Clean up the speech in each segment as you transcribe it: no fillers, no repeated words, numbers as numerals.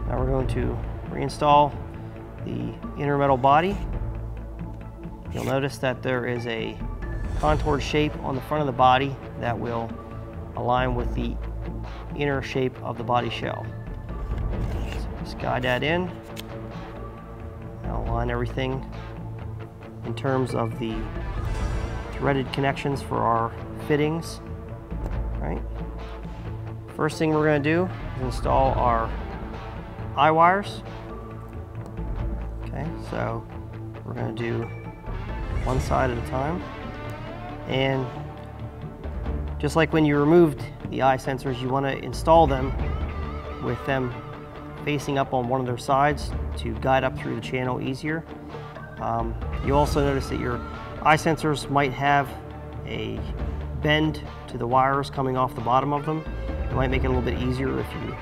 Now we're going to reinstall the inner metal body. You'll notice that there is a contoured shape on the front of the body that will align with the inner shape of the body shell. So just guide that in. Now align everything in terms of the threaded connections for our fittings. Right. First thing we're going to do is install our eye wires. Okay, so we're going to do one side at a time. And just like when you removed the eye sensors, you want to install them with them facing up on one of their sides to guide up through the channel easier. You also notice that your eye sensors might have a bend to the wires coming off the bottom of them. It might make it a little bit easier if you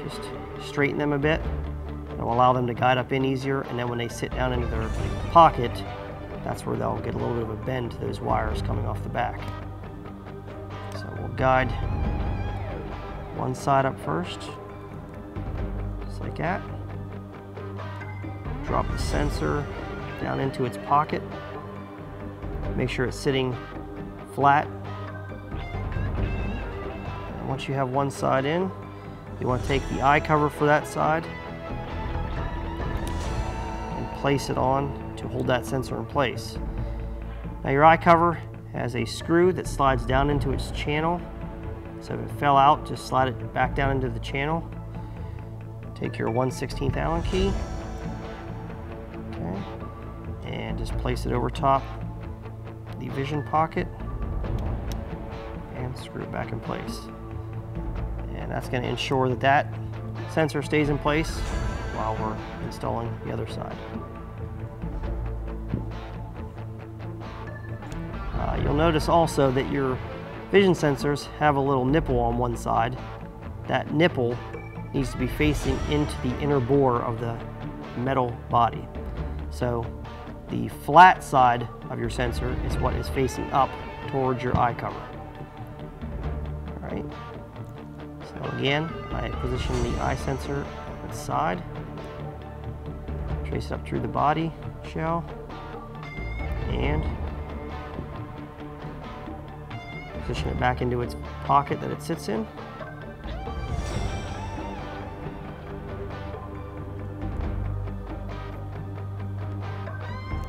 just straighten them a bit. It'll allow them to guide up in easier, and then when they sit down into their pocket, that's where they'll get a little bit of a bend to those wires coming off the back. So we'll guide one side up first, just like that. Drop the sensor down into its pocket. Make sure it's sitting flat. And once you have one side in, you want to take the eye cover for that side and place it on to hold that sensor in place. Now your eye cover has a screw that slides down into its channel. So if it fell out, just slide it back down into the channel. Take your 1/16 Allen key, okay, and just place it over top the vision pocket and screw it back in place. And that's going to ensure that that sensor stays in place while we're installing the other side. You'll notice also that your vision sensors have a little nipple on one side. That nipple needs to be facing into the inner bore of the metal body. So the flat side of your sensor is what is facing up towards your eye cover. All right. So again, I position the eye sensor on its side, trace it up through the body shell, and position it back into its pocket that it sits in.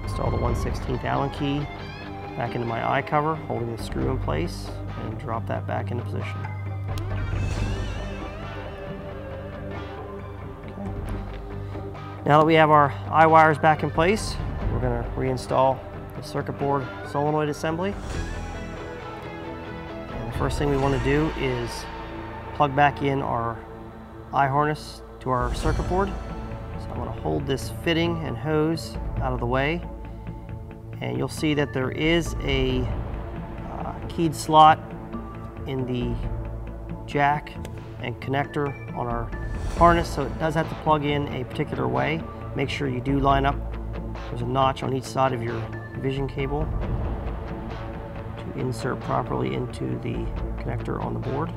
Install the 1/16 Allen key back into my eye cover, holding the screw in place, and drop that back into position. Okay. Now that we have our eye wires back in place, we're going to reinstall the circuit board solenoid assembly. And the first thing we want to do is plug back in our eye harness to our circuit board. So I'm going to hold this fitting and hose out of the way. And you'll see that there is a keyed slot in the jack and connector on our harness, so it does have to plug in a particular way. Make sure you do line up. There's a notch on each side of your vision cable to insert properly into the connector on the board.